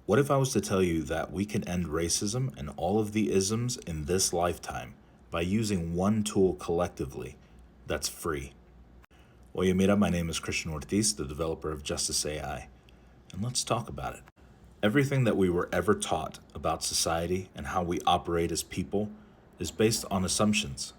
What if I was to tell you that we can end racism and all of the isms in this lifetime by using one tool collectively that's free? Oye, mira, my name is Christian Ortiz, the developer of Justice AI, and let's talk about it. Everything that we were ever taught about society and how we operate as people is based on assumptions.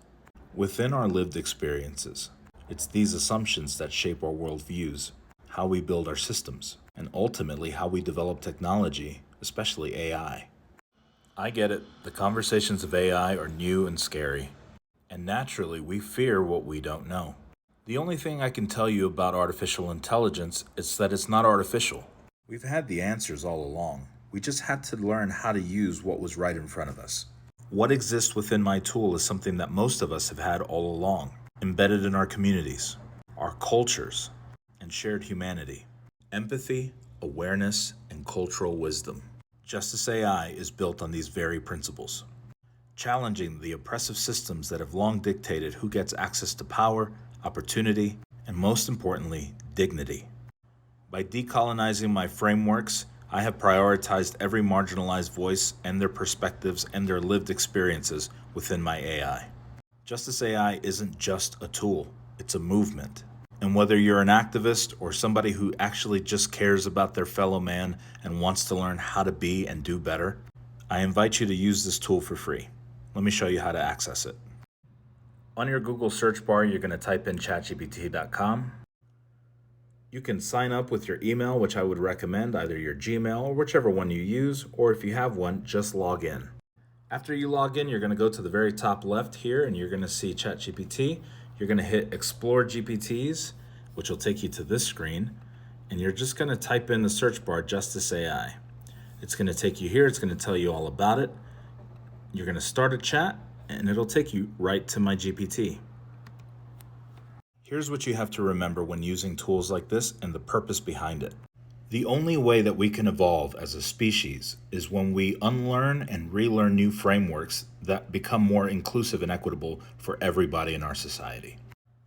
Within our lived experiences, it's these assumptions that shape our worldviews, how we build our systems, and ultimately how we develop technology, especially AI. I get it, the conversations of AI are new and scary, and naturally we fear what we don't know. The only thing I can tell you about artificial intelligence is that it's not artificial. We've had the answers all along. We just had to learn how to use what was right in front of us. What exists within my tool is something that most of us have had all along, embedded in our communities, our cultures, and shared humanity. Empathy, awareness, and cultural wisdom. Justice AI is built on these very principles, challenging the oppressive systems that have long dictated who gets access to power, opportunity, and most importantly, dignity. By decolonizing my frameworks, I have prioritized every marginalized voice and their perspectives and their lived experiences within my AI. Justice AI isn't just a tool, it's a movement. And whether you're an activist or somebody who actually just cares about their fellow man and wants to learn how to be and do better, I invite you to use this tool for free. Let me show you how to access it. On your Google search bar, you're going to type in chatgpt.com. You can sign up with your email, which I would recommend, either your Gmail or whichever one you use, or if you have one, just log in. After you log in, you're going to go to the very top left here and you're going to see ChatGPT. You're going to hit Explore GPTs, which will take you to this screen, and you're just going to type in the search bar Justice AI. It's going to take you here, it's going to tell you all about it. You're going to start a chat, and it'll take you right to my GPT. Here's what you have to remember when using tools like this and the purpose behind it. The only way that we can evolve as a species is when we unlearn and relearn new frameworks that become more inclusive and equitable for everybody in our society.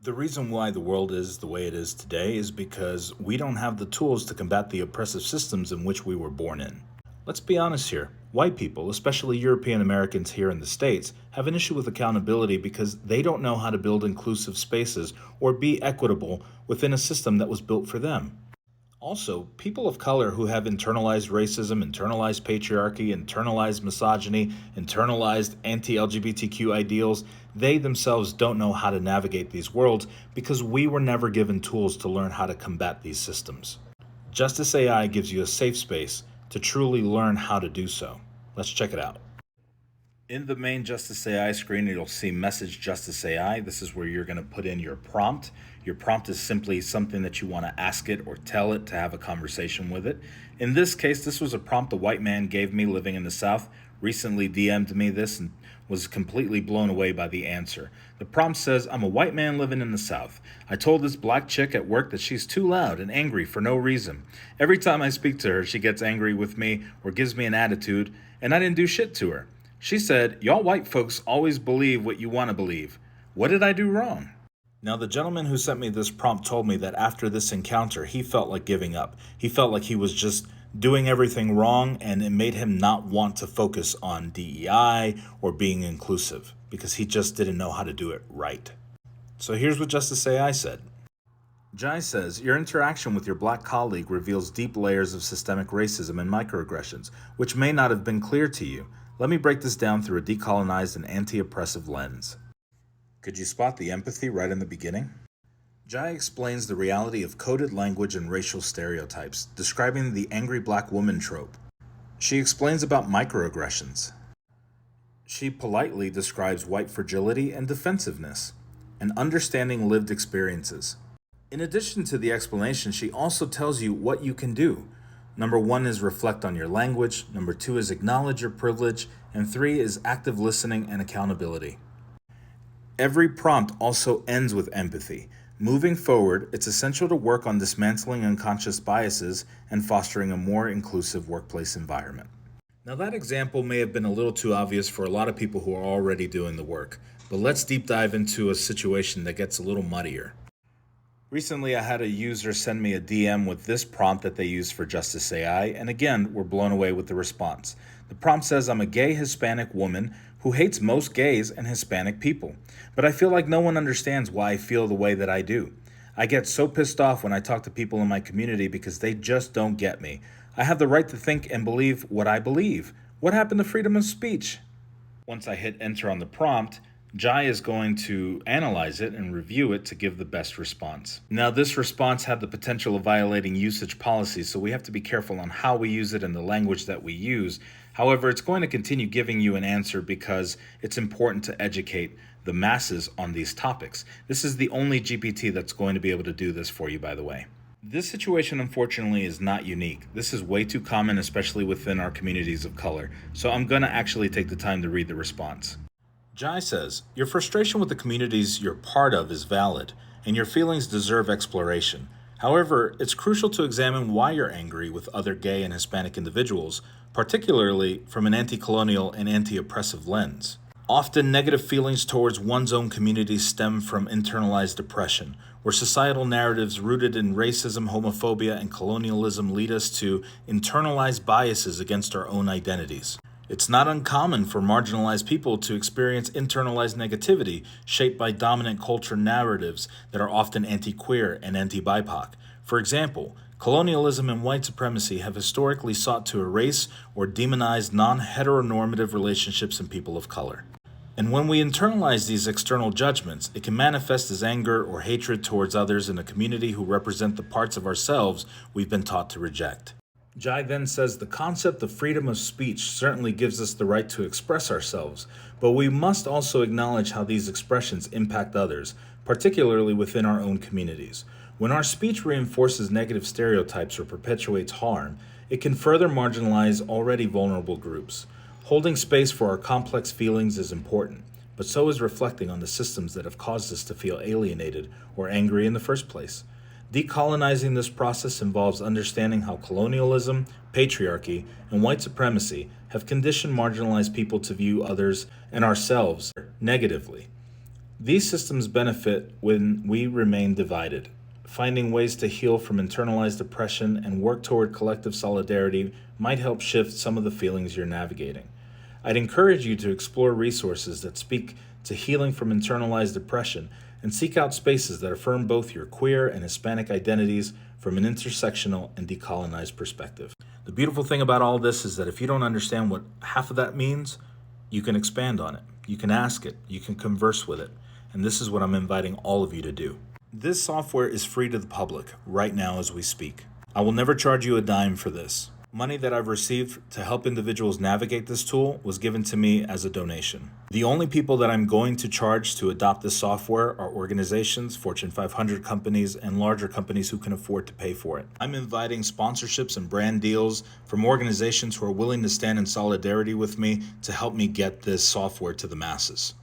The reason why the world is the way it is today is because we don't have the tools to combat the oppressive systems in which we were born in. Let's be honest here. White people, especially European Americans here in the States, have an issue with accountability because they don't know how to build inclusive spaces or be equitable within a system that was built for them. Also, people of color who have internalized racism, internalized patriarchy, internalized misogyny, internalized anti-LGBTQ ideals, they themselves don't know how to navigate these worlds because we were never given tools to learn how to combat these systems. Justice AI gives you a safe space to truly learn how to do so. Let's check it out. In the main Justice AI screen, you'll see Message Justice AI. This is where you're going to put in your prompt. Your prompt is simply something that you want to ask it or tell it to have a conversation with it. In this case, this was a prompt a white man gave me living in the South. Recently DM'd me this and was completely blown away by the answer. The prompt says, I'm a white man living in the South. I told this black chick at work that she's too loud and angry for no reason. Every time I speak to her, she gets angry with me or gives me an attitude, and I didn't do shit to her. She said, y'all white folks always believe what you want to believe. What did I do wrong? Now, the gentleman who sent me this prompt told me that after this encounter, he felt like giving up. He felt like he was just doing everything wrong, and it made him not want to focus on DEI or being inclusive because he just didn't know how to do it right. So here's what Justice AI said. Jai says, your interaction with your black colleague reveals deep layers of systemic racism and microaggressions, which may not have been clear to you. Let me break this down through a decolonized and anti-oppressive lens. Could you spot the empathy right in the beginning? Jai explains the reality of coded language and racial stereotypes, describing the angry black woman trope. She explains about microaggressions. She politely describes white fragility and defensiveness, and understanding lived experiences. In addition to the explanation, she also tells you what you can do. Number 1 is reflect on your language, number 2 is acknowledge your privilege, and 3 is active listening and accountability. Every prompt also ends with empathy. Moving forward, it's essential to work on dismantling unconscious biases and fostering a more inclusive workplace environment. Now, that example may have been a little too obvious for a lot of people who are already doing the work, but let's deep dive into a situation that gets a little muddier. Recently, I had a user send me a DM with this prompt that they use for Justice AI, and again, we're blown away with the response. The prompt says, I'm a gay Hispanic woman who hates most gays and Hispanic people, but I feel like no one understands why I feel the way that I do. I get so pissed off when I talk to people in my community because they just don't get me. I have the right to think and believe what I believe. What happened to freedom of speech? Once I hit enter on the prompt, Jai is going to analyze it and review it to give the best response. Now, this response had the potential of violating usage policies, so we have to be careful on how we use it and the language that we use. However, it's going to continue giving you an answer because it's important to educate the masses on these topics. This is the only GPT that's going to be able to do this for you, by the way. This situation, unfortunately, is not unique. This is way too common, especially within our communities of color. So I'm going to actually take the time to read the response. Jai says, your frustration with the communities you're part of is valid, and your feelings deserve exploration. However, it's crucial to examine why you're angry with other gay and Hispanic individuals, particularly from an anti-colonial and anti-oppressive lens. Often, negative feelings towards one's own community stem from internalized depression, where societal narratives rooted in racism, homophobia, and colonialism lead us to internalized biases against our own identities. It's not uncommon for marginalized people to experience internalized negativity shaped by dominant culture narratives that are often anti-queer and anti-BIPOC. For example, colonialism and white supremacy have historically sought to erase or demonize non-heteronormative relationships in people of color. And when we internalize these external judgments, it can manifest as anger or hatred towards others in a community who represent the parts of ourselves we've been taught to reject. Jai then says the concept of freedom of speech certainly gives us the right to express ourselves, but we must also acknowledge how these expressions impact others, particularly within our own communities. When our speech reinforces negative stereotypes or perpetuates harm, it can further marginalize already vulnerable groups. Holding space for our complex feelings is important, but so is reflecting on the systems that have caused us to feel alienated or angry in the first place. Decolonizing this process involves understanding how colonialism, patriarchy, and white supremacy have conditioned marginalized people to view others and ourselves negatively. These systems benefit when we remain divided. Finding ways to heal from internalized oppression and work toward collective solidarity might help shift some of the feelings you're navigating. I'd encourage you to explore resources that speak to healing from internalized oppression and seek out spaces that affirm both your queer and Hispanic identities from an intersectional and decolonized perspective. The beautiful thing about all this is that if you don't understand what half of that means, you can expand on it, you can ask it, you can converse with it, and this is what I'm inviting all of you to do. This software is free to the public right now as we speak. I will never charge you a dime for this. Money that I've received to help individuals navigate this tool was given to me as a donation. The only people that I'm going to charge to adopt this software are organizations, Fortune 500 companies, and larger companies who can afford to pay for it. I'm inviting sponsorships and brand deals from organizations who are willing to stand in solidarity with me to help me get this software to the masses.